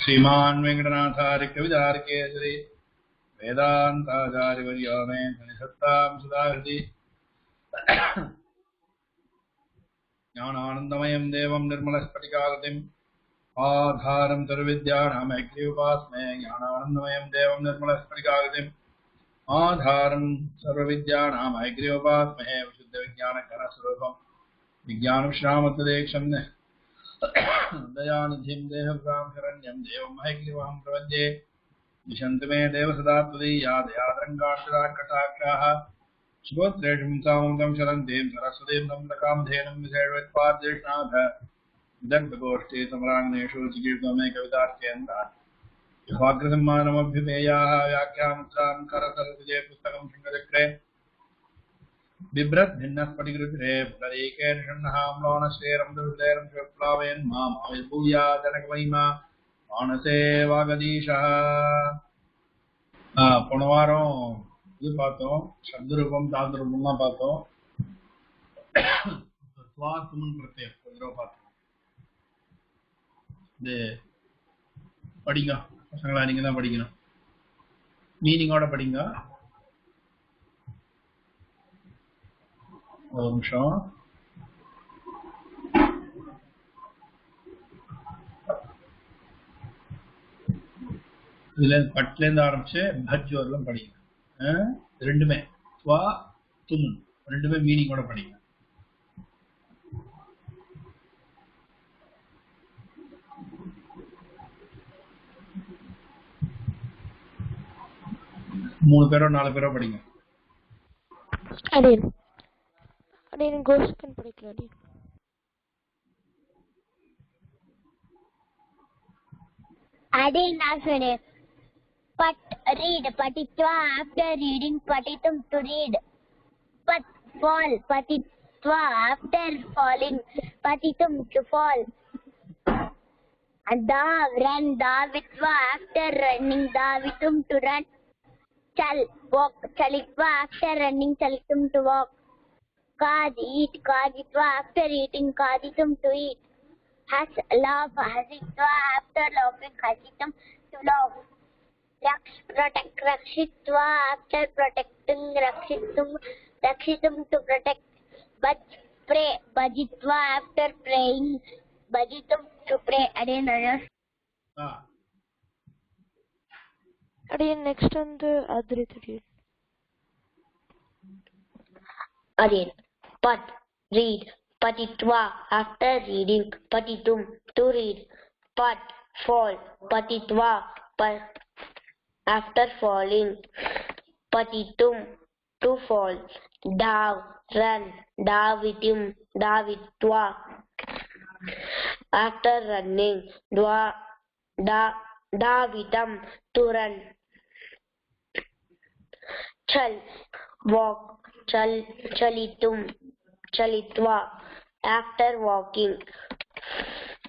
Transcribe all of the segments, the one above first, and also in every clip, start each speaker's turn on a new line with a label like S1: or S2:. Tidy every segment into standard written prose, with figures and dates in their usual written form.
S1: श्रीमान् वेङ्कटनाथार्य कवितार्केसरी वेदान्ताचार्यवर्यो मे सन्निधत्तां सदा हृदि ज्ञानानन्दमयं देवं निर्मलस्फटिकाकृतिम् आधारं सर्वविद्यानां हयग्रीवोपास्महे ज्ञानानन्दमयं देवं निर्मलस्फटिकाकृतिम् आधारं सर्वविद्यानां हयग्रीवोपास्महे विशुद्धविज्ञानघनस्वरूपं विज्ञानविश्रामतदेक्षं दयानिधिं देहभृतां शरण्यं देवं हयग्रीवं प्रपद्ये दिशन्तु मे देव सदा त्वदीया दयाद्रङ्गाक्षराकटाक्षाः सुगोत्रेषु मुक्तामृतं शरन्तीं सरस्वतीं नम्रकामधेनुं विषेणवेत्पाद्येष्णाथ विदग्धगोष्ठी सम्राङ्गणेषु चिकीर्षो मे कवितार्केन्द्राः युवाग्रसम्मानमभ्युपेयाः व्याख्यामुद्रां करसरसिजे पुस्तकं शृङ्गचक्रे बिभ्रद्भिन्नस्फटिकरुचिरे पुनरीकेन षण्णाम्लोणश्रेरं शिवप्लावयन् माम् आविर्भूया जनकमहिमा मानसे वागदीशः। போன வாரம் இது பார்த்தோம், சப்தரூபம் தாந்திரூபம்லாம் பார்த்தோம். சுவாசமும் பிரத்யம் கொஞ்ச ரூபா பார்த்தோம். இது படிங்க பசங்களா, நீங்க தான் படிக்கணும், மீனிங்கோட படிங்க. ஒரு நிமிஷம். இதுல பட்ல இருந்து ஆரம்பிச்சு பஜ் வரலாம் படிங்க. ரெண்டுமே ஸ்வா தும் ரெண்டுமே மீனிங்கோட படிங்க. மூணு பேரோ நாலு பேரோ படிங்க.
S2: கோஸ்கன் படிக்கலாம். Pat read patitva after reading patitum to read. Pat fall patitva after falling patitum to fall. Dav run davitva after running davitum to run. Chal walk chalitva after running chalitum to walk. Kad eat kaditva after eating kaditum to eat. Has laugh hasitva after laughing hasitum to laugh. Protect rakshitva after protecting rakshitum to protect. Baj pray bajitva after praying bajitum to pray. Again next on the adritri. Again pat read patitva after reading patitum to read. Pat fall patitva after falling patitum to fall. Dav run davitva after running davitam to run. Chal walk chalitva after walking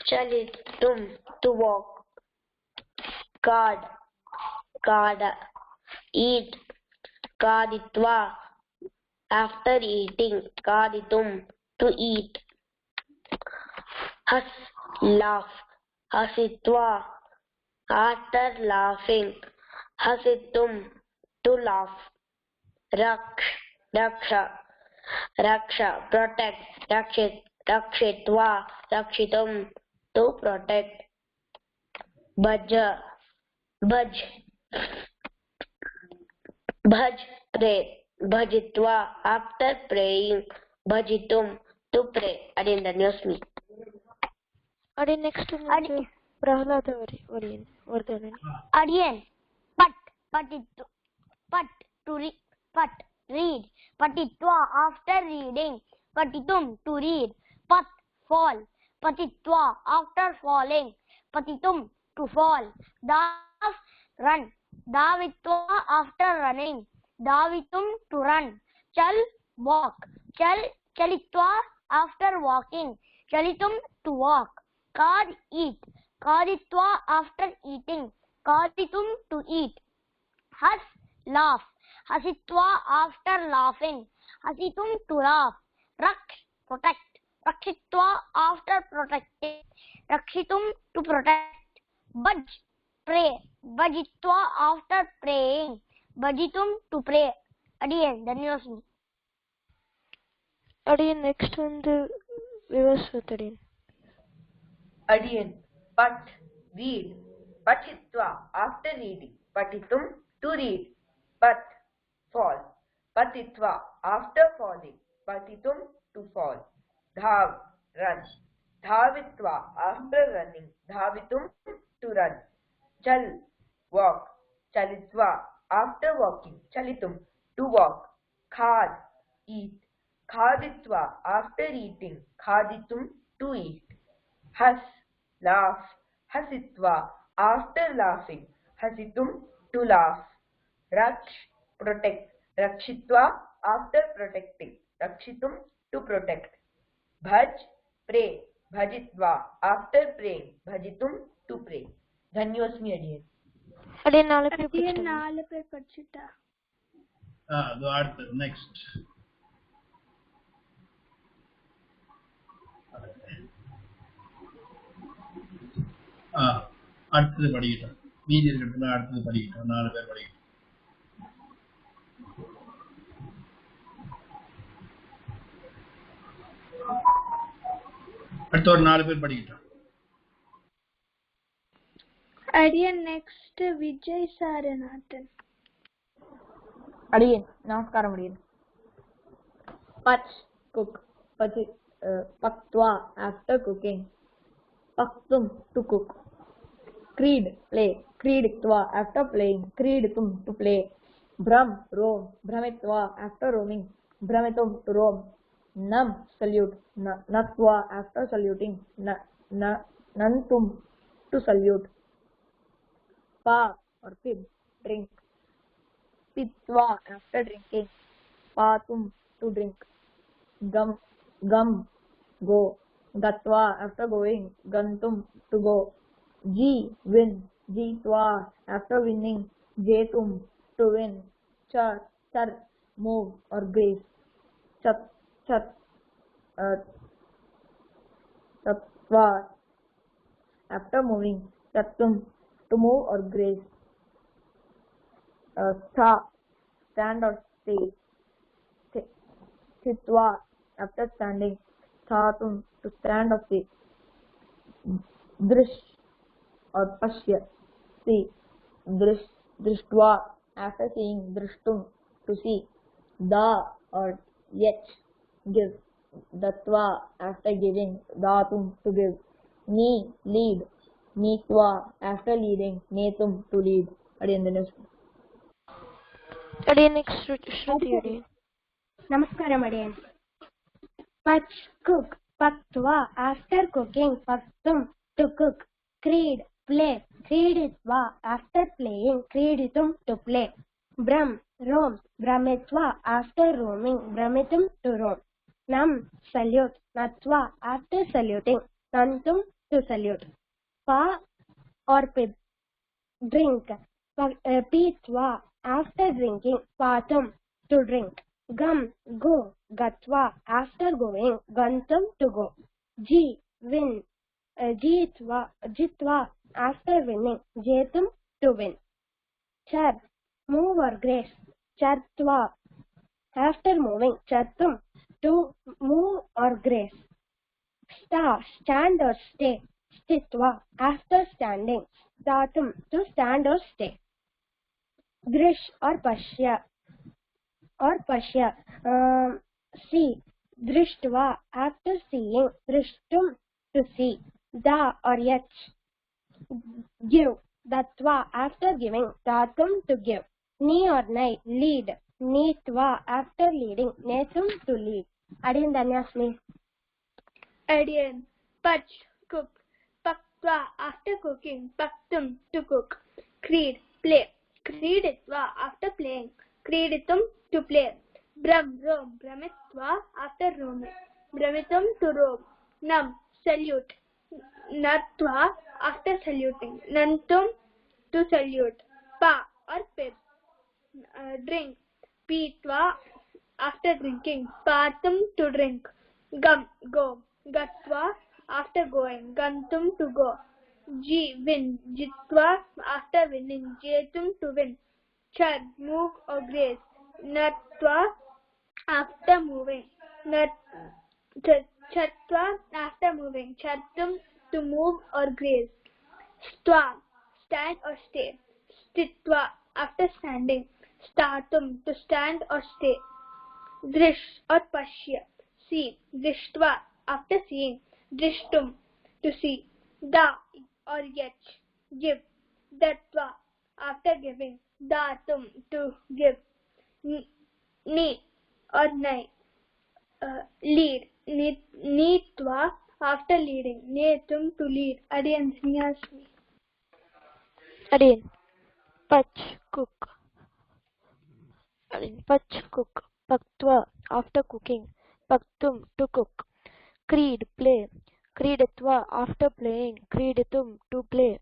S2: chalitum to walk. Kada eat kaditva after eating kaditum to eat. Has laugh hasitva after laughing hasitum to laugh. Raksha protect rakshitva rakshitum to protect. Baj pray bhajitva after praying bhajitum to pray. Again the news me. Again next to Prahlada Vardhanani. Again pat read patitva after reading patitum to read. Pat fall patitva after falling patitum to fall. Dav run davitva after running davitum to run. Chal walk chalitva after walking chalitum to walk. Kad eat kaditva after eating kaditum to eat. Has laugh hasitva after laughing hasitum to laugh. Protect rakshitva after protecting rakshitum to protect. Baj pray. Bhajitva after praying. Bhajitum to pray. Again, Dhanyoshmi.
S3: Again, next one the Vivaswatadian.
S4: Again, pat, read. Patitva, after reading. Patitum, to read. Pat, fall. Patitva, after falling. Patitum, to fall. Dhav, run. Dhavitva, after running. Dhavitum, to run. Chal, walk. Chalitva, after walking. Chalitum, to walk. Khad, eat. Khaditva, after eating. Khaditum, to eat. Has, laugh. Hasitva, after laughing. Hasitum, to laugh. Raksh, protect. Rakshitva, after protecting. Rakshitum, to protect. Bhaj, pray. Bhajitva, after praying. Bhajitum, to pray. Dhanyosmi again.
S3: Again, 4 பேர்
S5: படிச்சுட்டா.
S1: அது அடுத்து next. அடுத்தது படிக்கிட்டோம். மீதி இருக்கிறதுல அடுத்தது படிக்கிட்டோம். 4 பேர் படிக்கிட்டோம். அடுத்த ஒரு 4 பேர் படிக்கிட்டோம்.
S5: Again, next Vijay Saranathan.
S4: Again, namaskaram again. Pach, cook. Paktva, after cooking. Paktum, to cook. Creed, play. Creeditva, after playing. Creeditum, to play. Bhram, roam. Bhramitva, after roaming. Bhramitum, to roam. Nam, salute. Natva, after saluting. Nantum, to salute. Pa, or pib, drink. Pitva, after drinking. Patum, to drink. Gum, go. Gatva, after going. Gantum, to go. Ji, win. Jitva, after winning. Jetum, to win. Char, move or grace. Chatva, after moving. Chatum, to move or grace. Stand or stay. Sthitva, after standing. Sthatum, to stand or sit. Drish or pashya, see. Drishtva, after seeing. Drishtum, to see. Da or yet, give. Datva, after giving. Datum, to give. Ni, lead. Neetva, after leading. Netum, to lead. Again, the next.
S3: Again, next Shruti again.
S5: Namaskaram again. Pach, cook. Paktva, after cooking. Paktum, to cook. Creed, play. Creeditva, after playing. Creeditum, to play. Bhram, roam. Bhramitva, after roaming. Bhramitum, to roam. Nam, salute. Natva, after saluting. Nantum, to salute. Pa or pib, drink. Pitva, after drinking. Patum, to drink. Gum, go. Gatva, after going. Gantum, to go. Ji, win. Jitva, after winning. Jetum, to win. Char, move or grace. Chartva, after moving. Chartum, to move or grace. Stand or stay. Sthitva, after standing. Statum, to stand or stay. Drish or pashya. See. Drishtva, after seeing. Drishtum, to see. Da or yet, give. Datva, after giving. Datum, to give. Ni or nay, lead. Neetva, after leading. Netum, to lead. Again, Dhanyasmi.
S6: Again, pach, cook. Paktva, after cooking. Paktum, to cook. Creed, play. Creeditva, after playing. Creeditum, to play. Bhram, roam. Bhramitva, after roaming. Bhramitum, to roam. Nam, salute. Natva, after saluting. Nantum, to salute. Pa or pib, drink. Pitva, after drinking. Patum, to drink. Gum, go. Gatva, after going. Gantum, to go. G. Win. Jitva, after winning. Jetum, to win. Char, move or graze. Natva, after moving. Chatva, after moving. Chatum, to move or graze. Stva, stand or stay. Stitva, after standing. Statum, to stand or stay. Drish or pashya, see. Drishtva, after seeing. Drishtum, to see. Da or yet, give. Datva, after giving. Datum, to give. Ni or nai, lead. Neetva, after leading. Netum, to lead. Adiyan Sanyasmi.
S3: Again, Pach, cook. Again, Pach, cook. Paktva, after cooking. Paktum, to cook. Creed, play. Creeditva, after playing. Creeditum, to play.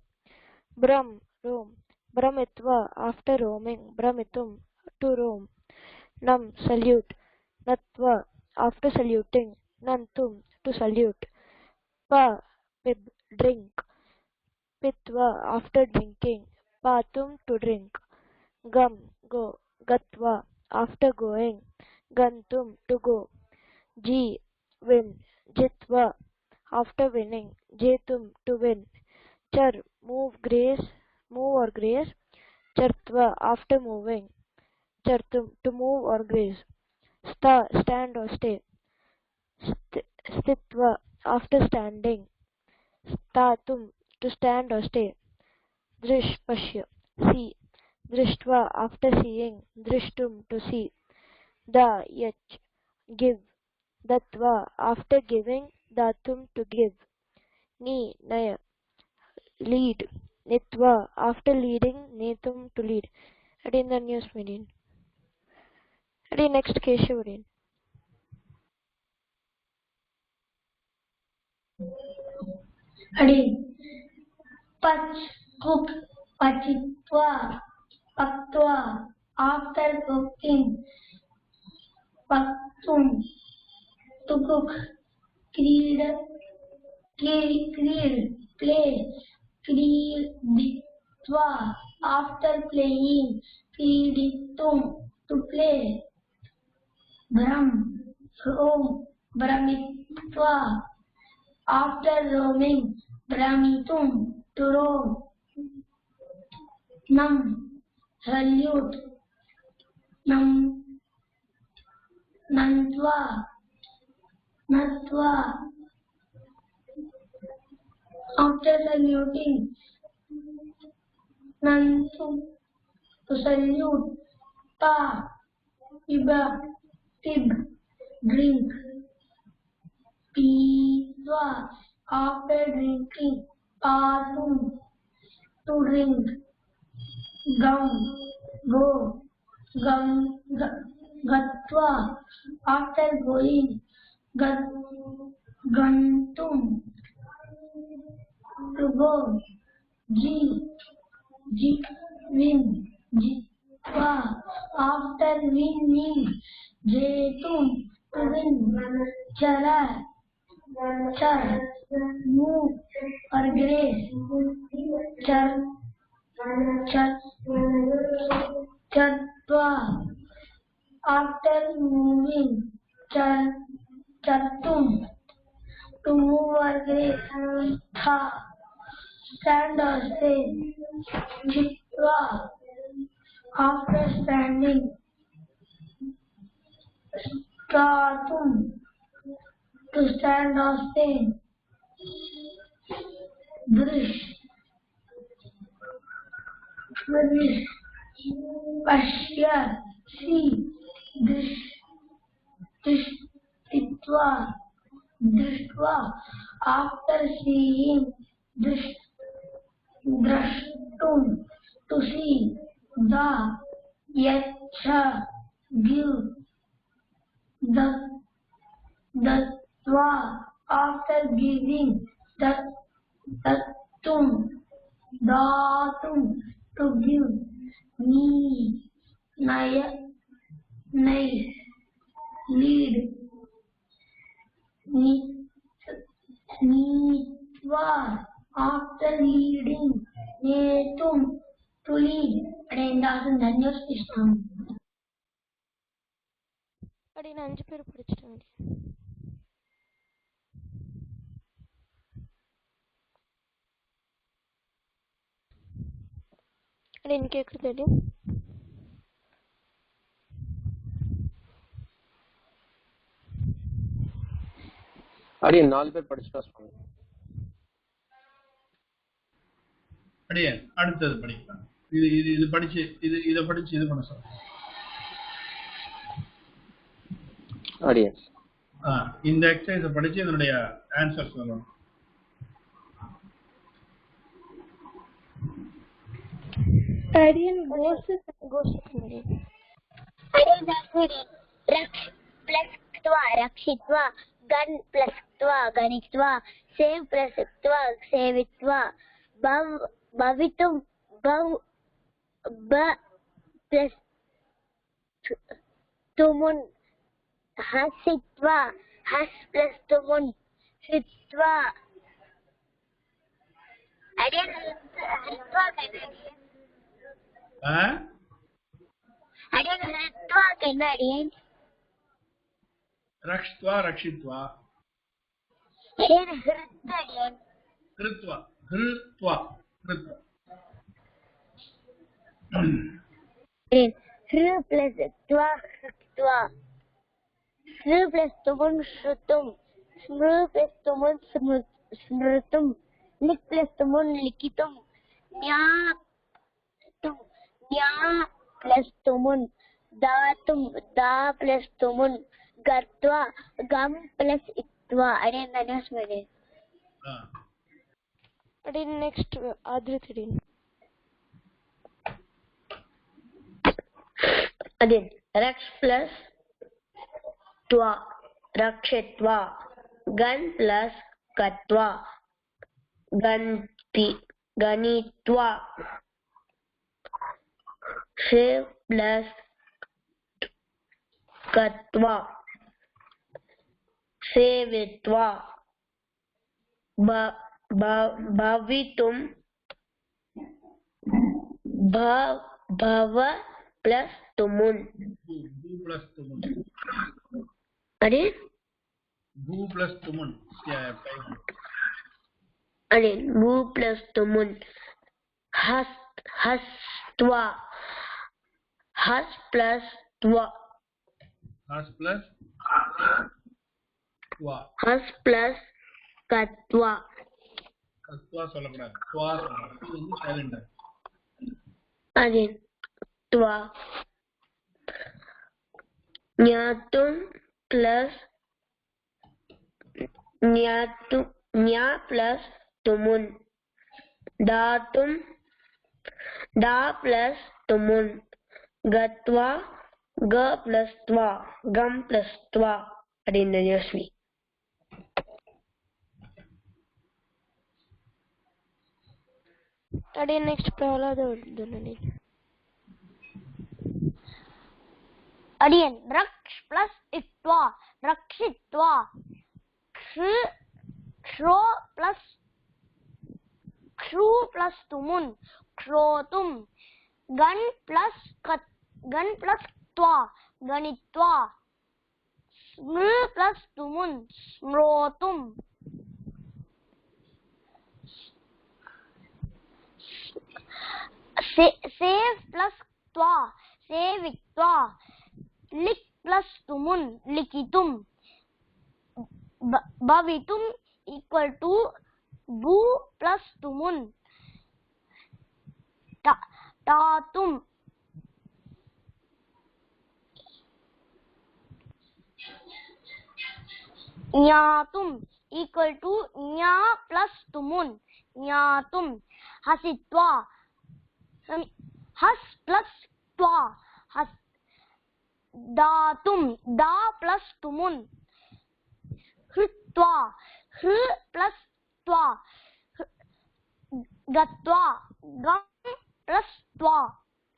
S3: Bram, roam. Bramitva, after roaming. Bramitum, to roam. Nam, salute. Natva, after saluting. Nantum, to salute. Pa, pib, drink. Pitva, after drinking. Patum, to drink. Gam, go. Gatva, after going. Gantum, to go. G, win. Jitva, after winning. Jetum, to win. Char, move or graze. Chartva, after moving. Chartum, to move or graze. Sta, stand or stay. Stitva, after standing. Statum, to stand or stay. Drish, pashya, see. Drishtva, after seeing. Drishtum, to see. Da, yach, give. Datva, after giving. Datum, to give. Ni, naya, lead. Nitva, after leading. Netum, to lead. Again the news meeting. Again next Keshavadin.
S7: Again, Pach, cook. Pachitva, paktva, after cooking. Paktum, to cook. Creed, play. Creeditva, after playing. Creeditum, to play. Bram, roam. Bramitva, after roaming. Bramitum, to roam. Nam, salute. Natva, after saluting. Nantum, to salute. Pa, pib, drink. Pitva, after drinking. Patum, to drink. Gam, go. Gatva, after going. Gantum, to go. Win. Jitva, after winning. Jetum, to win. Char, move or grace. Chatva, after moving. Chatum, to move or grace. Tha, stand or stay. Chitva, after standing. Statum, to stand or stay. Drish, pashya, see. Drishtva, after seeing. Drashtum, to see. Da, yacha, give. Datva, after giving. Datum, to give. Ni, lead. Nitva, after leading. Netum, to lead. Rendasan Danyos Islam.
S3: அப்படி நான் 5 பேர் படிச்சிட்டேன். அடி எனக்கு கேக்குது.
S8: அடியே 4 பேர் படிச்சுட்டா சொல்லுங்க.
S1: அடியே அடுத்தது படிக்கலாம். இது படிச்சு இத படிச்சு இது பண்ண சொல்லுங்க.
S8: அடியே
S1: இந்த எக்ஸசைஸை படிச்சு இதனுடைய ஆன்சர் சொல்லணும்.
S5: Aryan goes
S2: Raksh plus twa rakshitva, gun plus twa ganitva, save plus twa savitva, bhavitum ba plus tumun, hasitva has plus tumun, hitva. Aryan hitva Aryan
S1: ரக்ஷ்த்வா ரக்ஷித்வா கிருத்வா கிருத்வா கிருத்வா
S2: Hru plus twa hrutva, Hru plus tumun shrutum, Smru plus tumun smrutum, Lik plus tumun likitum, Nya plus tumun, Datum da plus tumun, Gatva gam plus itva. Aryan Danyos Mede.
S3: அடி next ஆத்ரித்டி.
S4: Again, Raksh plus Twa, Rakshitva, Gan plus Katva, Ganitva, Shiv plus Katva, Sevitva, Bhavitum, Bhava plus Tumun.
S1: Bhu plus tumun.
S4: Again?
S1: Bhu plus tumun.
S4: Again, Bhu plus Tumun. Hastva. Has plus Twa.
S1: Has plus twa.
S4: Has plus Katwa.
S1: கத்வா சொல்லக்கூடாது. துவா சொல்லணும். இது வந்து சைலண்டா.
S4: Again, Twa. Nyatum plus Nya plus Tumun. Datum Da plus Tumun. Gatva Ga plus Twa. Gam plus Twa. Adin Danyosmi.
S3: அடி next Prahlada Vardhani.
S2: Aryan Raksh plus itva, Rakshitva, Shro plus tumun, Shrotum, Gan plus twa, Ganitva, Smru plus tumun, Smrotum, Save plus twa, Savitva, Lik plus tumun, Likitum, Bhavitum equal to Bhu plus tumun, Tatum, Nyatum equal to Nya plus tumun, Nyatum, Hasitva, Has plus twa, Has, Datum, Da plus tumun, Hrutva, Hr plus twa, Gatva, Gam plus twa.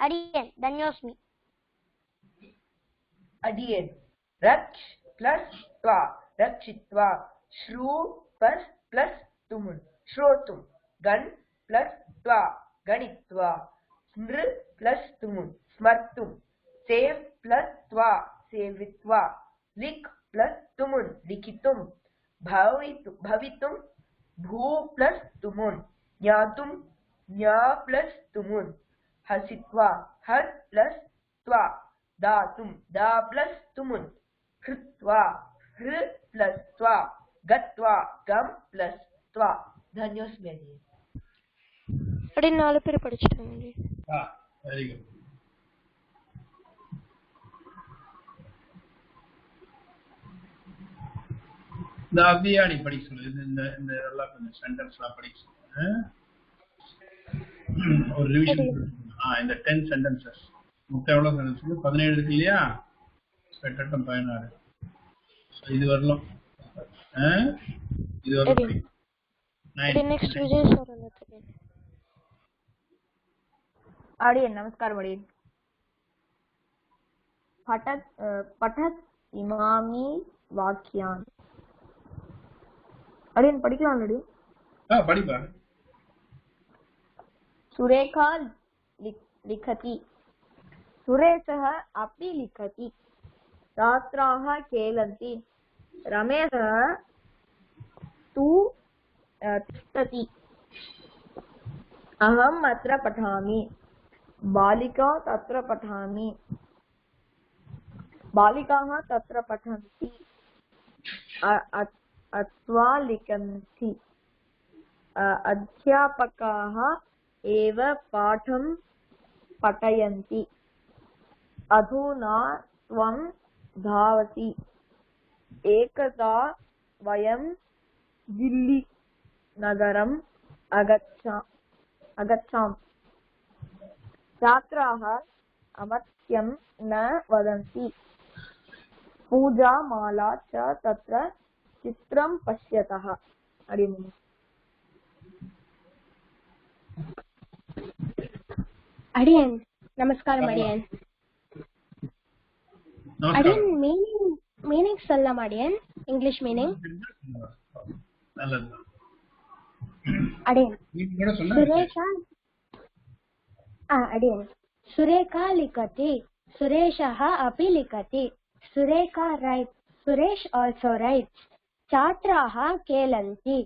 S2: Aryan Danyosmi.
S9: Again, Raksh plus Twa, Rakshitva, Shru plus Tumun, Shrotum, गण plus त्वा गणित्वा स्मृ plus तुम स्मर्तुम save plus त्वा सेवित्वा लिख plus तुमुन लिखितुम भवितुम भू plus तुमुन ज्ञातुम ज्ञा plus तुमुन हसित्वा हर plus त्वा दातुम दा plus तुमुन कृत्वा हृ प्लस त्वा गत्वा गम प्लस त्वा धन्योस्मि अडियन
S3: அப்படி 4 பேர் படிச்சிட்டாங்க.
S1: Very good. இந்த அவ்வியாடி படிக்க சொல்லு. இந்த இந்த எல்லாம் கொஞ்சம் சென்டென்ஸ்லாம் படிக்க சொல்லு. ஒரு ரிவிஷன். இந்த 10 சென்டென்சஸ் மொத்தம் எவ்வளவு சென்டென்ஸ்? 17 இருக்கு இல்லையா? 16 இது வரலாம். இது வரலாம்.
S3: नेक्स्ट विजय सर आते हैं.
S4: अडियन नमस्कार अडियन. पठत इमामी वाक्यान. अडियन படிக்கலாம் अडियन.
S1: படிப்பா.
S4: सुरेखा लिखति. सुरेशः अपि लिखति. छात्राः खेलन्ति. रमेशः तु तिष्ठति. अहम् अत्र पठामि. बालिका तत्र पठामि. बालिकाः तत्र पठन्ति. अथवा लिखन्ति. अध्यापकाः एव पाठं पठयन्ति. अधुना त्वं धावति. एकदा वयं दिल्ली नगरम् अगच्छाम. छात्राः अवश्यं न वदन्ति. पूजा माला च तत्र चित्रं पश्यतः.
S5: अडियन नमस्कार अडियन. अडियन मीनिंग சொல்லலாம் अडियन. इंग्लिश मीनिंग
S1: நல்லது.
S5: अडियन
S1: सुरेखा
S5: अडियन सुरेखा लिखति. सुरेशः अपि लिखति. Surekha writes. Suresh also writes. छात्राः खेलन्ति.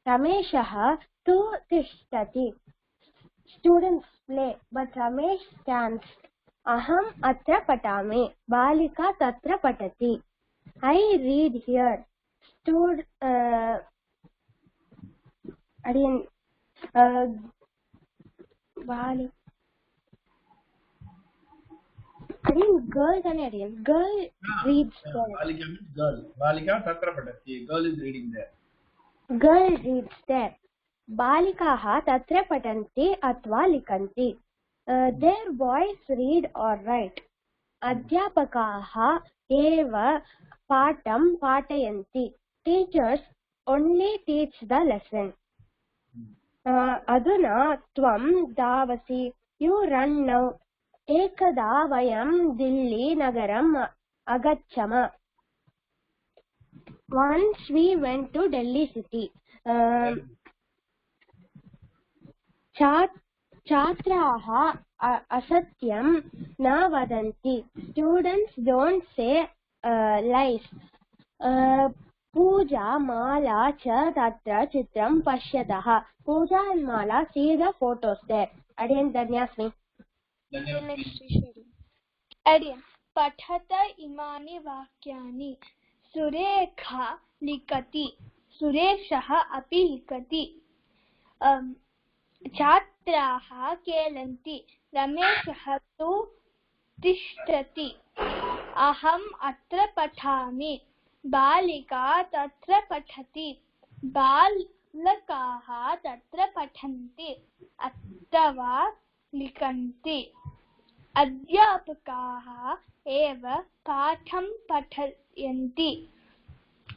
S5: रमेशः तु तिष्ठति. Students play but Ramesh stands. अहम् अत्र पठामि. बालिका तत्र पठति. I read here. अडियन अडियन गर्ल जाने अडियन गर्ल reads there.
S1: बालिका means girl. बालिका तत्र पठति. Girl is reading there.
S5: Girl reads there. बालिकाः तत्र पठन्ति अथवा लिखन्ति. Their boys read or write. अध्यापकाः एव पाठं पाठयन्ति. Teachers only teach the lesson. अधुना त्वं धावसि. You run now. एकदा वयं दिल्ली नगरम् अगच्छम. Once we went to Delhi city. छात्राः असत्यं न वदन्ति. Students don't say lies. पूजा माला च तत्र चित्रं पश्यतः. पूजा and Mala see the photos there. अडियन धन्यस्मि.
S6: अडियन पठत इमानि वाक्यानि. सुरेखा लिखति. सुरेशः अपि लिखति. छात्राः खेलन्ति. रमेशः तु तिष्ठति. अहम् अत्र पठामि. बालिका तत्र पठति. बालकाः तत्र पठन्ति अथवा लिखन्ति. अध्यापकाः एव पाठं पठयन्ति.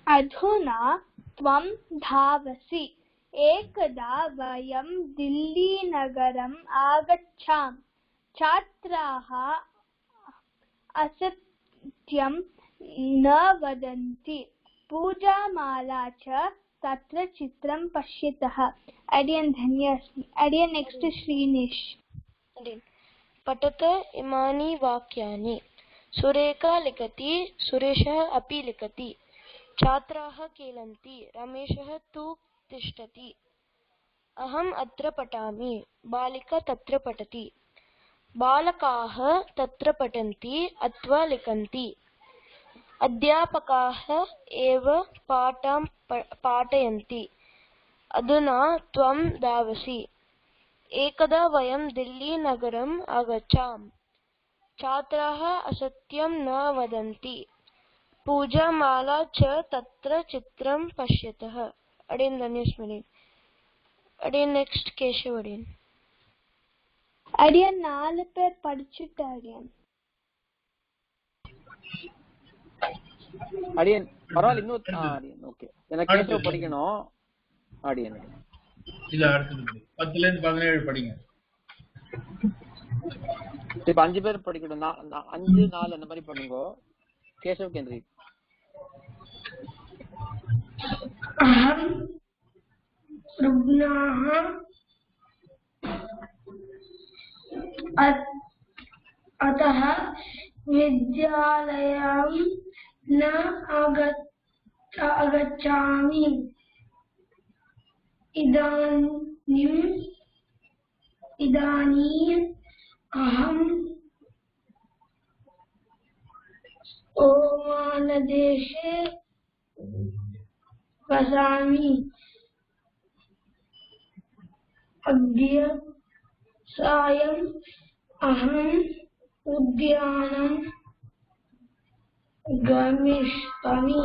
S6: अधुना त्वं धावसि. एकदा वयं दिल्ली नगरम् आगच्छाम. छात्राः असत्यं न वदन्ति. पूजामाला च तत्र चित्रं पश्यतः। अडियन् धन्यवादः। अडियन् नेक्स्ट श्रीनिश।
S3: पठत इमानि वाक्यानि। सुरेखा लिखति, सुरेशः अपि लिखति। छात्राः खेलन्ति, रमेशः तु तिष्ठति। अहम् अत्र पठामि, बालिका तत्र पठति। बालकाः तत्र पठन्ति अथवा लिखन्ति। अध्यापकाः एव पाठं पाठयन्ति। अधुना त्वं धावसि। एकदा वयं दिल्लीनगरम् अगच्छाम। छात्राः असत्यं न वदन्ति। पूजामाला च तत्र चित्रं पश्यतः। अडियन् धन्यस्मरणि। अडियन् नेक्स्ट केशव अडियन्।
S6: अडियन् 4 பேர் படிச்சிட்டு அடியன்.
S8: அடியன் பரவாயில்ல இன்னும் அடியன் ஓகே. எனக்கு கேஷவ் படிக்கணும். அடியன்
S1: இல்ல அடுத்து 10 ல இருந்து 17 படிங்க.
S8: இப்ப 5 பேர் படிக்கணும். 5 4 அந்த மாதிரி பண்ணுங்க. கேஷவ் கேந்திரி.
S7: अहं रुग्णाः अतः विद्यालयं न आगच्छामि। इदानीम् अहम् ओमानदेशे वसामि। अद्य सायम् अहम् उद्यानं गमिष्यामि।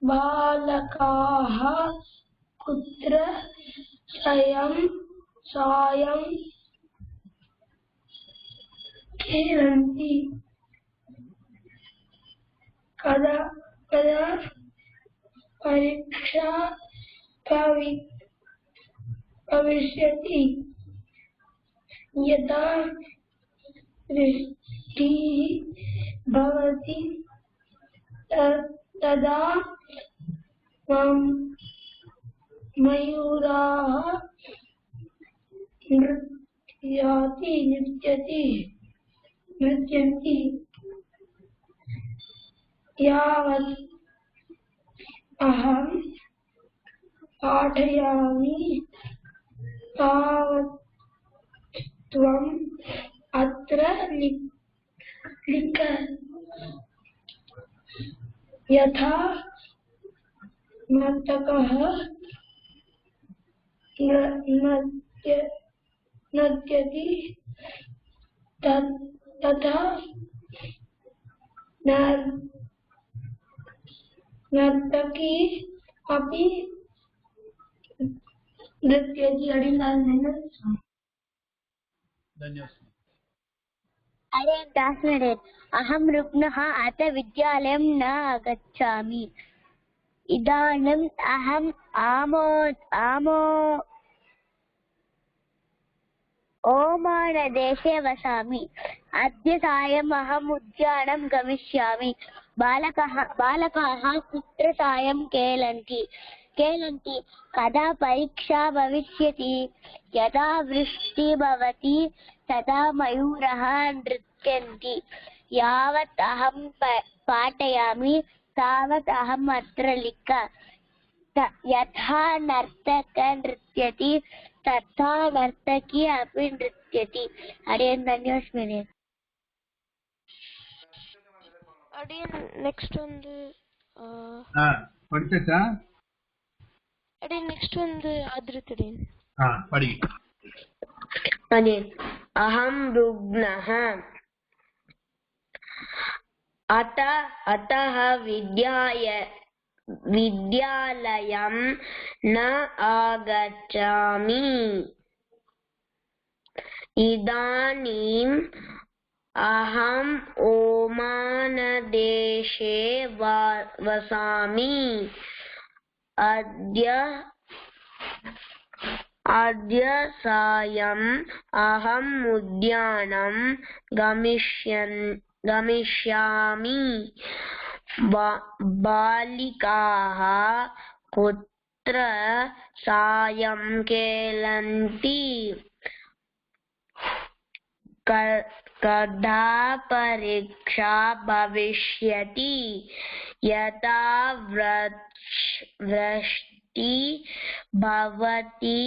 S7: बालकाः कुत्र सायं खेलन्ति। कदा परीक्षा भविष्यति। यदा वृष्टिः भवति तदा मयूराः नृत्यन्ति। यावत् अहं पाठयामि तावत् त्वम् अत्र लिख। यथा नर्तकः नृत्यति तथा नर्तकी अपि नृत्यति।
S1: धन्यवाद।
S2: अडियन् ट्रान्स्लेटेड्। अहं रुग्णः अतः विद्यालयं न आगच्छामि। इदानीम् अहम् ओमानदेशे वसामि। अद्य सायम् अहम् उद्यानं गमिष्यामि। बालकाः कुत्र सायं खेलन्ति। कदा परीक्षा भविष्यति। यदा वृष्टिः भवति तदा मयूरः नृत्यन्ति। यावत् अहं पाठयामि तावत् अहम् अत्र लिख। यथा नर्तकः नृत्यति तथा नर्तकी अपि नृत्यति। अडियन् धन्यवादः।
S3: அடியன் நெக்ஸ்ட் வந்து
S1: படிச்சா
S3: அடியன் நெக்ஸ்ட் வந்து ஆதிரத்தடியன்
S1: படி.
S7: अडियन् अहं रुग्णः अतः विद्यालयं न आगच्छामि। इदानीम् अहम् ओमानदेशे वसामि। अद्य सायम् अहम् उद्यानं गमिष्यामि। बालिकाः कुत्र सायं खेलन्ति कदा परीक्षा भविष्यति यदा वृष्टि भवति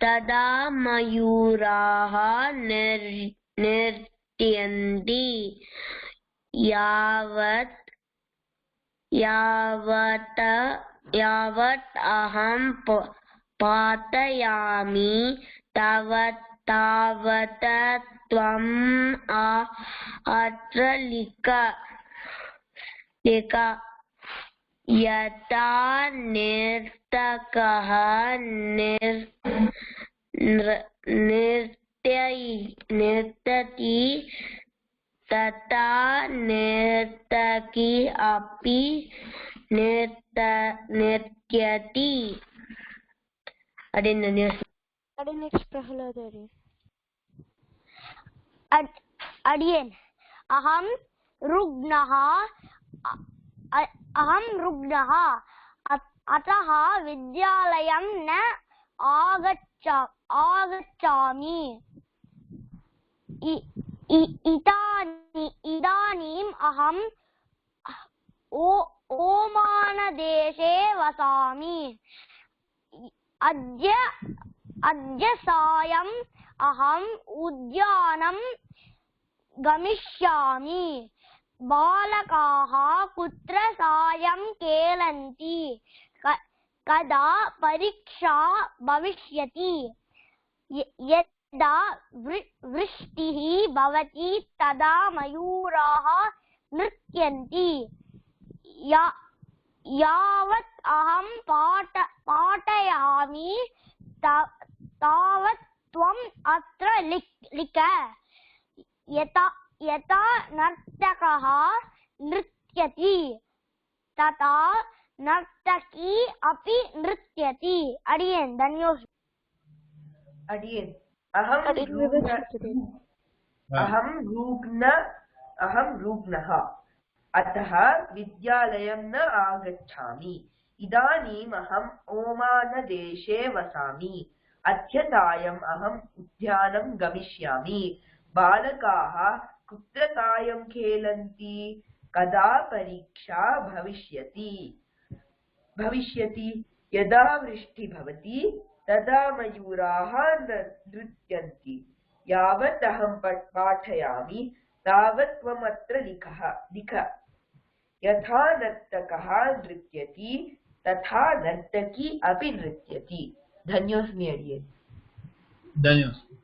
S7: तदा मयूराः नृत्यन्ति यावत् अहं पातयामि तावत् त्वम् अत्र लिख यथा नर्तकः नर्तति तथा नर्तकी अपि नृत्यति.
S3: next Prahaladari.
S2: अडियन् अहं रुग्णः अतः विद्यालयं न आगच्छामि. इदानीम् अहम् ओमानदेशे वसामि. अद्य सायम् अहम् उद्यानं गमिष्यामि. बालकाः कुत्र सायं खेलन्ति कदा परीक्षा भविष्यति यदा वृष्टिः भवति तदा मयूराः नृत्यन्ति. यावत् अहं पाठयामि तावत् त्वम् अत्र लिख. यथा नर्तकः नृत्यति तथा नर्तकी अपि नृत्यति. अडियन् धन्योस्मि.
S9: अडियन् अहं रुग्णः अतः विद्यालयं न आगच्छामि. इदानीम् अहम् ओमानदेशे वसामि. अद्य सायम् अहम् उद्यानं गमिष्यामि. बालकाः कुत्र सायं खेलन्ति कदा परीक्षा भविष्यति यदा वृष्टिः भवति तदा मयूराः नृत्यन्ति. यावत् अहं पाठयामि तावत् त्वम् अत्र लिख. यथा नर्तकः नृत्यति तथा नर्तकी अपि नृत्यति. धन्योस्मि अडियन्.
S1: धन्योस्मि.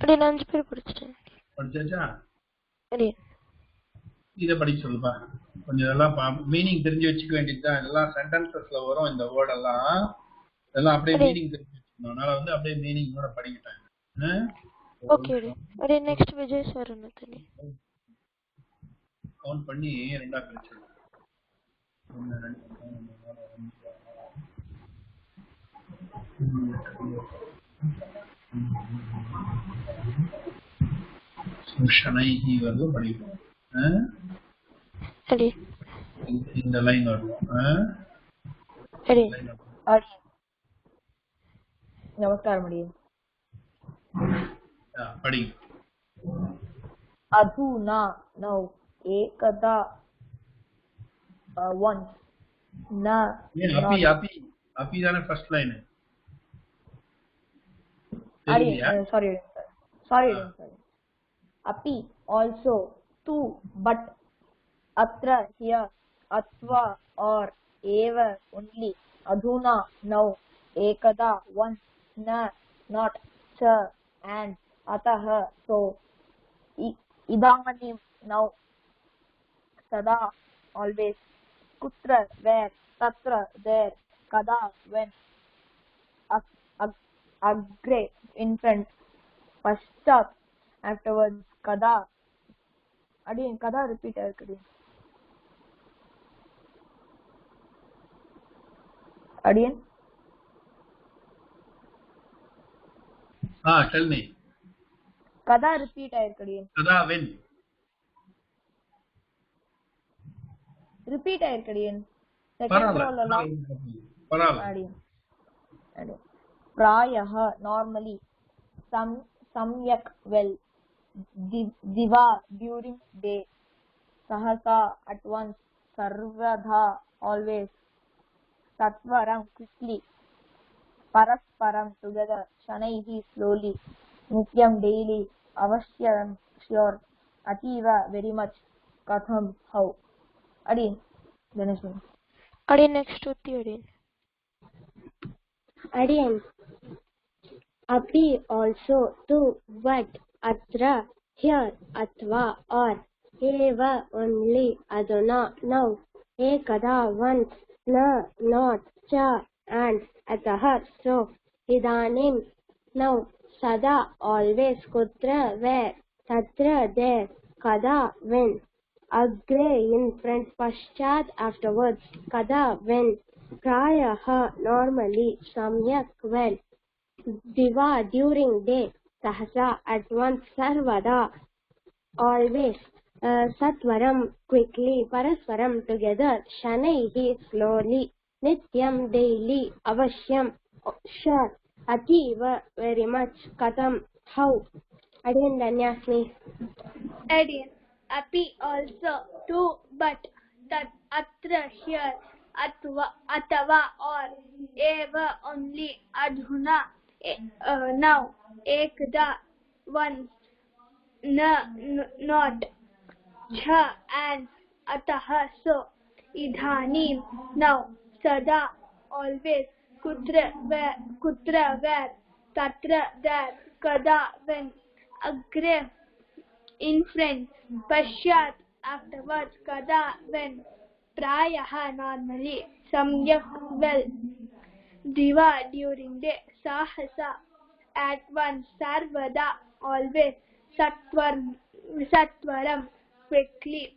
S3: அடியன் 5 பேர் படிச்சிட்டேன்.
S1: படிச்சாச்சா?
S3: அடியன்
S1: இத படிக்க சொல்லுப்பா. கொஞ்சம் இதெல்லாம் மீனிங் தெரிஞ்சு வச்சுக்க வேண்டியதுதான். இதெல்லாம் சென்டென்சஸ்ல வரும் இந்த வேர்ட் எல்லாம். இதெல்லாம் அப்படியே மீனிங் தெரிஞ்சு வச்சுக்கணும். அதனால வந்து அப்படியே மீனிங்கோட படிக்கிட்டேன்.
S3: ஓகே அடியன். நெக்ஸ்ட் விஜய் சார் என்ன தனி
S1: கவுண்ட் பண்ணி ரெண்டா பிரிச்சு சனைஹி வந்து படிக்கணும். இந்த லைன் வரும்.
S4: நமஸ்காரம் அடியன்.
S1: படி.
S4: अधुना now एकदा once na
S1: api தான first line.
S4: sorry api also too but atra here atva or eva only. adhuna now ekada once na not cha and atah so idanim now sada always kutra where tatra there kada when agre in front pashchat afterwards kada. Again kada repeat agre again.
S1: Tell me.
S4: kada repeat agre kada
S1: when
S4: repeat ஆயிருக்கு அடியன் second ரோல அடியன் प्रायः normally samyak well diva during day sahasa at once sarvadha always satvaram quickly parasparam together shanaihi slowly nityam daily avashyam sure ativa very much katham how adin Ganesh
S3: adin next utti adin
S5: Adian. Api also to but atra here atva or eva only aduna now ekada once na not cha and atah so idanim now sada always kutra where tatra there kada when agre in front paschat afterwards kada when प्रायः normally samyak well diva during day sahasa at once sarvada always satvaram quickly parasparam together shanaihi slowly nityam daily avashyam sure ativa very much katham how adin danyasmi
S6: Adin. Api also too but that atra here atava or eva only adhuna now ekda once not cha and atah so idhanim now sada always kutra where tatra there kada when agre in front paschat afterwards kada when प्रायः normally samyak well diva during day sahasa at once sarvada always satvaram quickly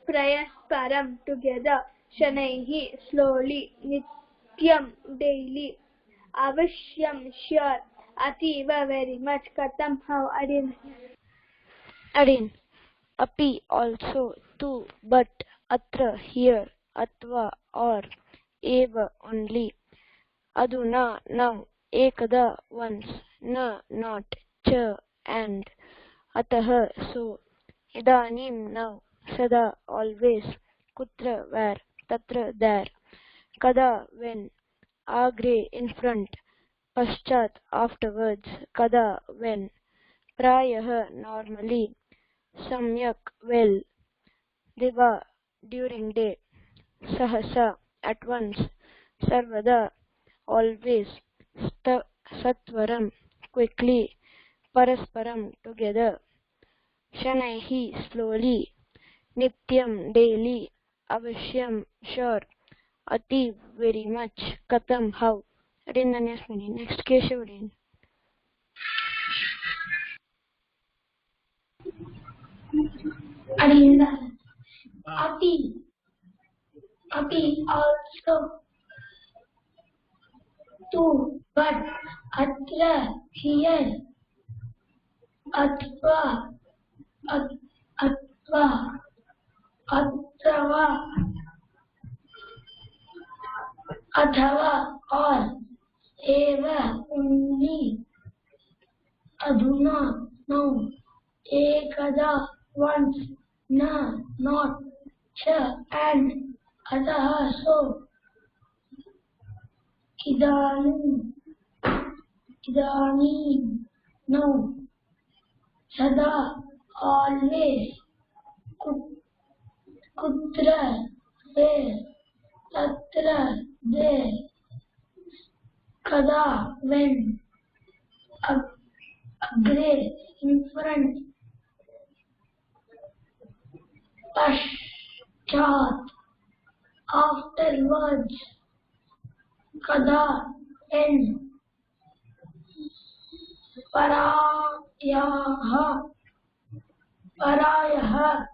S6: prayasparam together shanaihi slowly nityam daily avashyam sure ativa very much katham how adin
S3: api also too but atra here atva or eva only aduna now ekada once na not cha and atah so idanim now sada always kutra where tatra there kada when agre in front paschat afterwards kada when prayah normally samyak well diva during day sahasa at once sarvada always satvaram quickly parasparam together shanaihi slowly nityam daily avashyam sure ati very much katham how adin danyasmi next keshavadin
S5: Adinda. Api also too but atra here atva athava or eva only aduna now ekada once na not cha and atah so idanim now sada always kutra where tatra there kada when agre in front paschat afterwards kada when parayah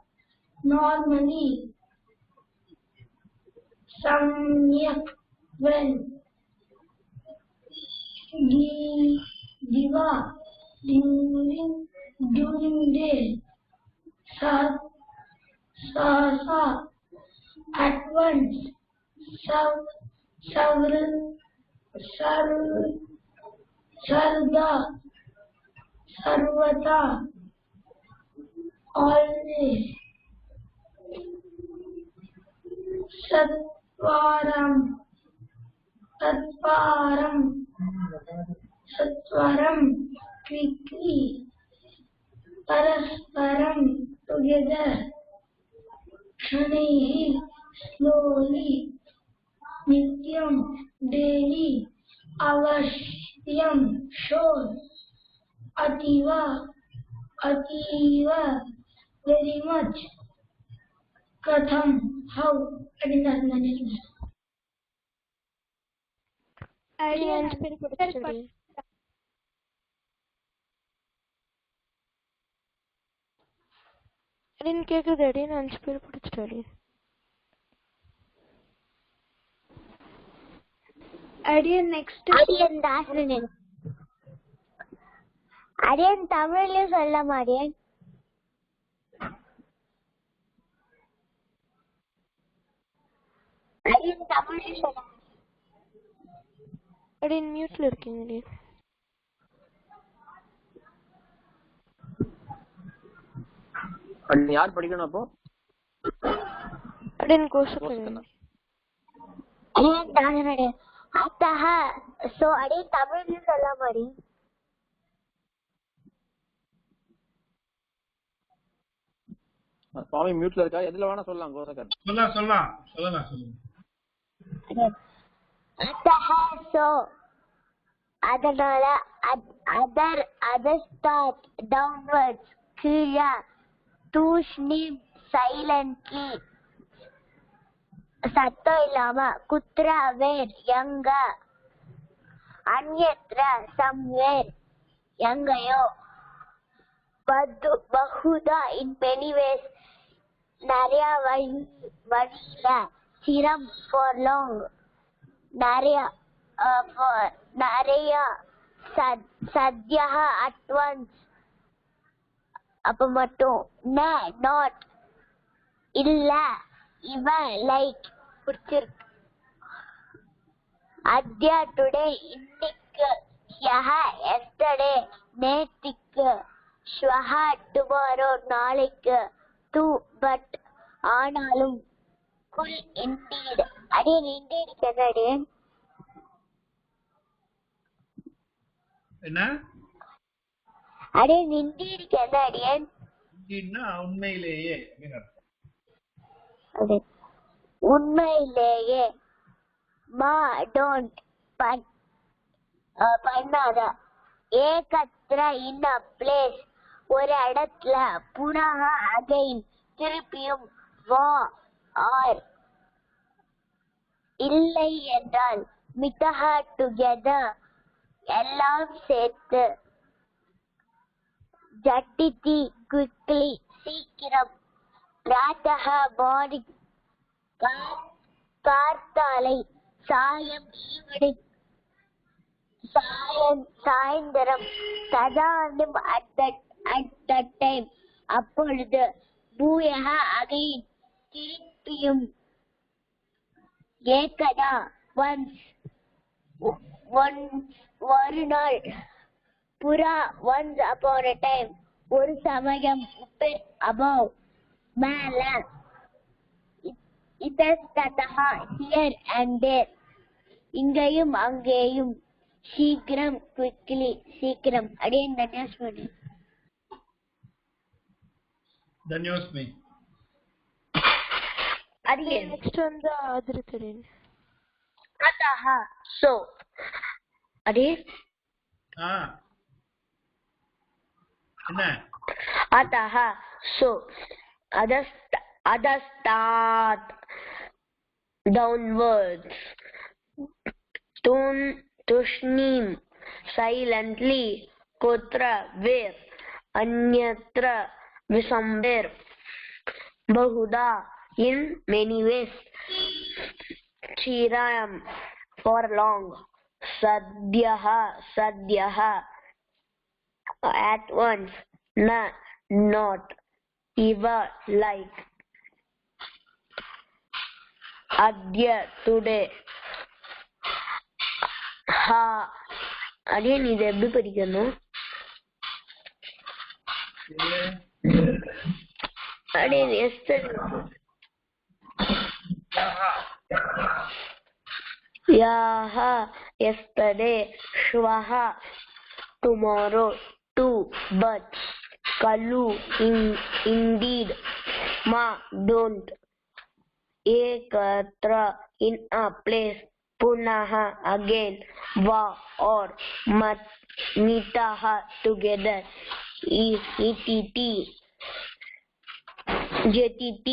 S5: normally samyak when diva during day सहसा at once, sarda, sarvata, always, satvaram, quickly, parasparam, together, shanihi, slowly, nityam, daily, avashyam, sure, ativa, very much, katham, how, I didn't understand.
S3: அஞ்சு பேர் படிச்சிட்டடி. அப்படின்னு கேக்குது அடி, நான் 5 பேர் படிச்சிட்டடி.
S6: அடியன் next
S2: அடியன் தாசனன். அடியன் தமிழ்லயும் சொல்லலாம் அடியன். அடியன் தமிழ்லயும் சொல்லலாம்.
S3: அடியன் மியூட்ல இருக்கீங்க அடி.
S8: யார் படிக்கணும் அப்போ?
S3: அடியன் கோஷக்கன்.
S2: அடியன் தாசனன். அத்தஹ சோ அடியன் தமிழ்லயும் சொல்லலாம் அடியன்.
S8: சுவாமி மியூட்ல இருக்கா? எதுல வேணா சொல்லலாம் கோஷக்கன்.
S1: சொல்லலாம்.
S2: அத்தஹ சோ அதனால other start downwards கீழே தூஷ்ணீம் silently சத்தம் இல்லாம குத்ர வேர் எங்க அந்யத்ர somewhere எங்கயோ பகுதா in many ways நிறைய வழியில சிரம் for long நிறைய சத்யா at once அப்ப மட்டும் not இல்ல இவன் லைக் பிடிச்சிருக்கு அத்யா டுடே இன்னைக்கு யஹ எஸ்டர்டே நேத்திக்கு ஸ்வஹ டுமாரோ நாளைக்கு டு பட் ஆனாலும் குல் இண்டீட் அடியன் இண்டீட் என்னடி
S1: என்ன
S2: அடியன் இண்டீட் என்ன அடியன்
S1: இண்டீட்னா உண்மையிலேயே அப்படின்னு அர்த்தம்.
S2: உண்மையிலேயே மா டோன்ட் பண்ணாத ஏகத்ர இன் அ பிளேஸ் ஒரு இடத்துல புனக அகைன் திருப்பியும் வா ஆர் இல்லை என்றால் மிதஹ டுகெதர் எல்லாம் சேர்த்து ஜட்டிதி குவிக்லி சீக்கிரம் பிராத்தஹ மார்னிங் கார்த்தாலை சாயம் ஈவினிங் சாயந்தரம் சதானம் அட் தட் டைம் அப்பொழுது பூயஹ அகைன் திருப்பியும் ஏகதா ஒன்ஸ் ஒரு நாள் புறா ஒன்ஸ் upon a time ஒரு சமயம் above மேல இதஸ்ததஹ here and there இங்கேயும் அங்கேயும் சீக்கிரம் quickly சீக்கிரம் அடியன் தன்யாஸ்மி
S1: தன்யோஸ்மி
S2: அடியன்
S3: நெக்ஸ்ட் வந்து ஆதிரத்தரேன்.
S7: अतः so अरे
S1: என்ன
S7: अतः so अधस्तात् downwards तुष्णीं silently कुत्र where अन्यत्र somewhere बहुधा in many ways chiram for long sadyah at once not eva like adya today. Ha again இது எப்படி படிக்கணும்? Again yesterday. Yaha yesterday. Shvaha tomorrow. To but. Kalu indeed. Ma don't. Ekatra in a place. Punaha again. Va or mitaha together. Ett jtt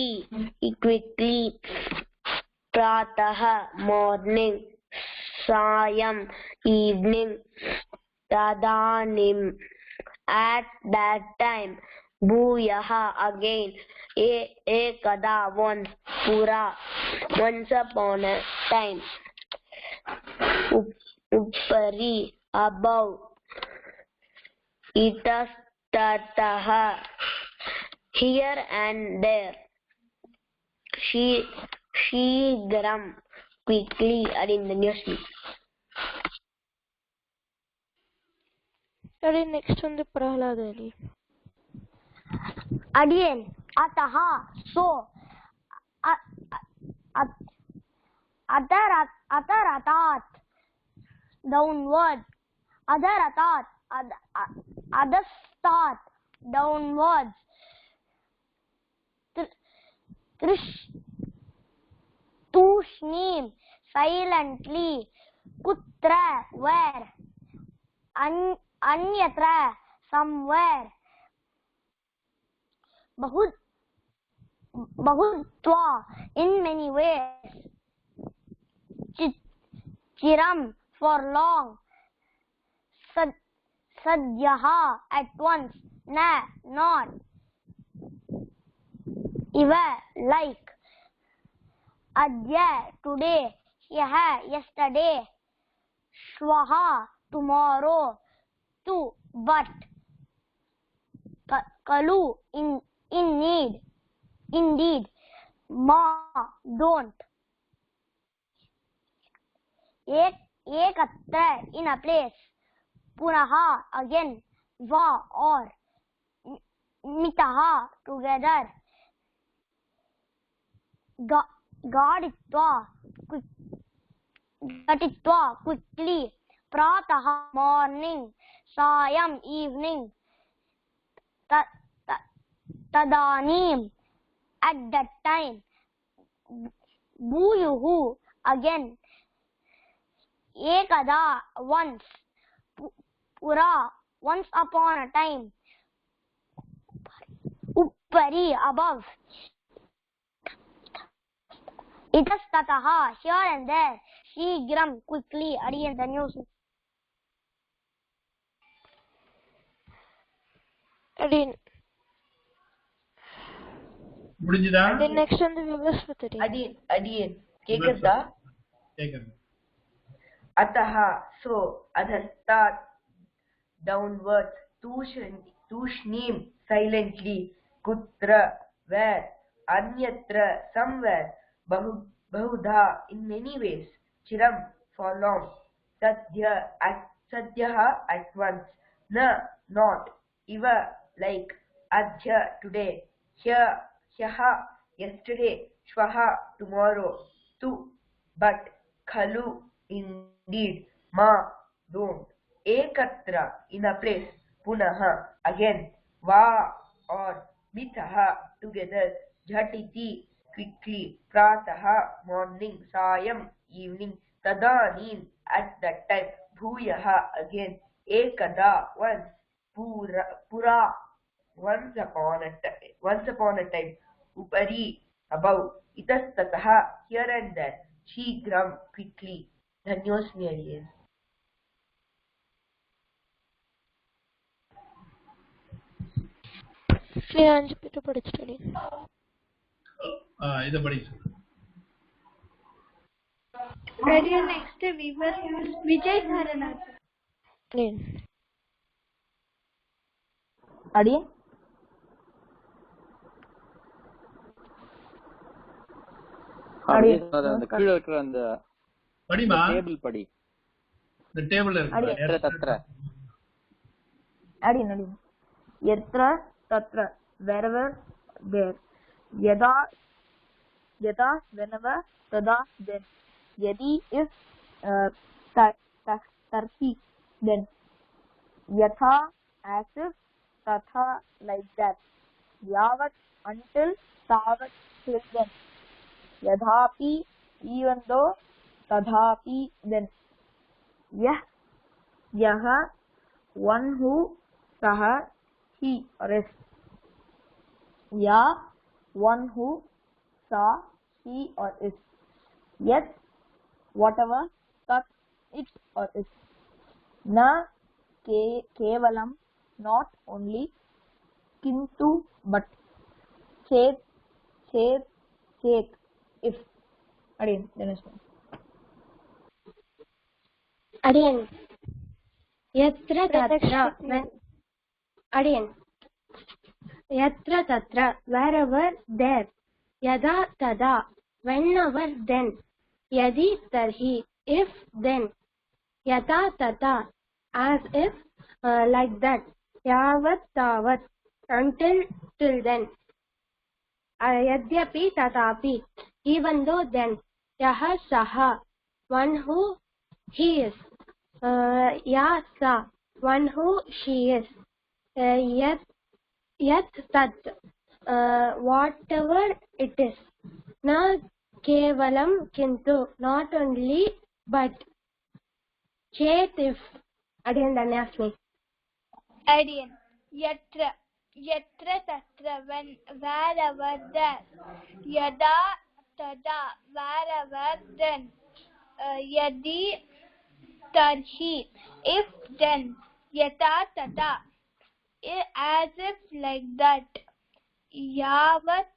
S7: quickly. Prataha morning. Sayam evening. Tadanim at that time. Bhuyaha again. Ekada once. Pura once upon a time. Uppari above. Itastataha here and there. Shigram quickly in the news.
S3: Next on the Prahlada Ali.
S2: Again, ataha, so, ataratat, downward, adaratat, adastat, downwards, tushnim, silently, kutra, where, anyatra, somewhere, bahutva, in many ways, chiram, for long, sadyaha, at once, na, not, iva, like, adya, today, yaha, yesterday, shvaha, tomorrow, to, but, kalu, in need, indeed, ma, don't, ekatra, in a place, punaha, again, va, or, mitaha, together, gaditva, quickly, prataha, morning, sayam, evening, tadanim, at that time, bhuyuhu, again, ekada, once, pura, once upon a time, uppari, above, itastataha, here and there, shigram, quickly, again the news.
S3: Again.
S1: முடிஞ்சுதா?
S3: Next on the Vivasvatari.
S9: Again. கேக்குதா?
S1: கேக்குது.
S9: Ataha, so, adhastat, downwards, tushnim, silently, kutra, where, anyatra, somewhere, bahudha, in many ways, chiram, for long, sadhyaha, at once, na, not, iva, like, adhya, today, hyaha, yesterday, shvaha, tomorrow, tu, but, khalu, indeed, ma, don't, ekatra, in a place, punaha, again, va, or, mitaha, together, jhatiti, quickly, prataha, morning, sayam, evening, tadanim, at that time, bhuyaha, again, ekada, once, pura, once upon a time, upari, above, itastataha, here and there, shigram, quickly, dhanyosmi again.
S3: அஞ்சு பேர் படிச்சுட்டு
S1: இதை படிச்சு
S6: next Vijay Dharanathan.
S4: Adiye?
S8: அந்த கீழ இருக்கிற அந்த
S1: படிமா
S8: table படி.
S1: இந்த டேபிள்ல இருக்கு
S8: எத்ர தத்ர.
S4: அடி எத்ர தத்ர wherever there. யதா யதா whenever, ததா then. Yati is tarhi then. யதா as if, tatha like that. Yavat until, tavat till then. Yadhapi even though, tadhapi then. Yah yaha one who, saha he or is. Ya one who, sa he or is. Yet whatever, tat it or is. Na kevalam not only, kintu but, chet if. Again,
S5: Again, yatra tatra, again, yatra tatra, wherever there. Yada tada, whenever then. Yadi tarhi, if then. Yata tata, as if, like that. Yavat tavat, until till then. Yadyapi tatapi, even though then. Yaha saha, one who he is. Ya sa, one who she is. Yat tat, whatever it is. Na kevalam kintu, not only but. Chet if. Again, Danyasmi.
S6: Again, yatra tatra, wherever there. Yada tada, wherever then. Yadi tarhi, if then. Yata tata, as if like that. Yavat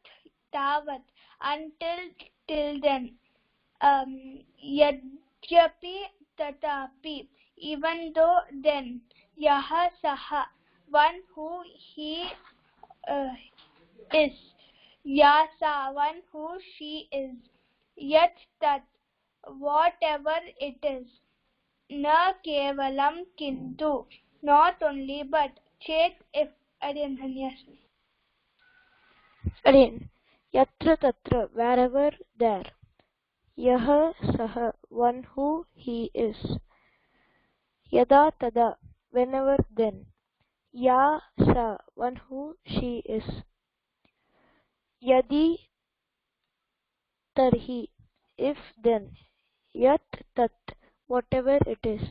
S6: tavat, until till then. Yadyapi tatapi, even though then. Yaha saha, one who he is. Yasa, one who she is. Yat tat, whatever it is. Na kevalam kintu, not only but. Chet if. Again,
S3: yatra tatra, wherever there. Yaha saha, one who he is. Yada tada, whenever then. Ya sa, one who she is. Yadi tarhi, if then. Yat tat, whatever it is.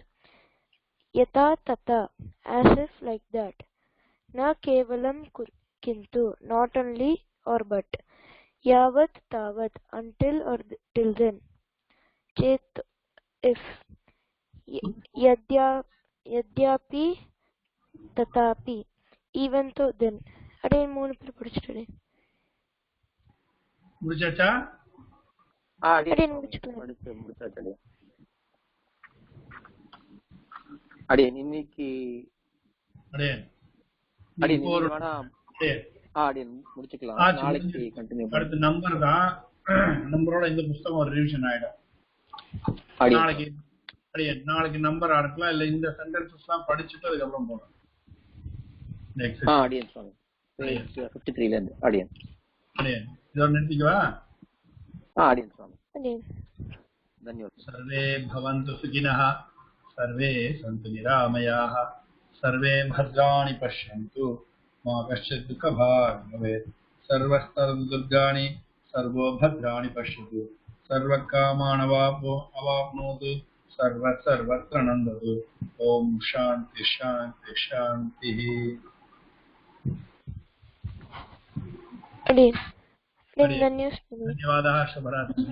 S3: Yata tata, as if like that. Na kevalam kintu, not only or but. Yavat tavat, until or till then. Chet if. Yadyapi tatapi, even though then. Again, மூணு பேர் படிச்சிட்டே.
S1: முடிச்சாச்சா?
S3: அடியே முடிச்சாச்சு.
S8: அடியே இன்னைக்கு முடிச்சுக்கலாம். நாளைக்கு continue.
S1: அடுத்த number தான். நம்பரோட இந்த புத்தகம் ஒரு ரிவிஷன் ஆயிடும். நாளைக்கு நம்பர் ஆரம்பிக்கலாம், இல்ல இந்த சென்டென்சஸ்லாம் படிச்சுட்டு அதுக்கப்புறம் போகலாம்.
S8: ஆடியன்ஸ் வாங்க. 53 ல இருந்து ஆடியன்ஸ்.
S1: இதோட நிறுத்திக்கவா?
S8: ஆடியன்ஸ் வாங்க. धन्यवाद.
S1: सर्वे भवन्तु सुखिनः, सर्वे सन्तु निरामयाः, सर्वे भद्राणि पश्यन्तु, मा कश्चित् दुःखभाग् भवेत्. सर्वस्तदुर्गाणि सर्वो भद्राणि पश्यतु, सर्वकामान् अवाप्नोतु, सर्वत्र नन्दतु. ओम शांति शांति शान्तिः. धन्यवादाः. शुभरात्रिः.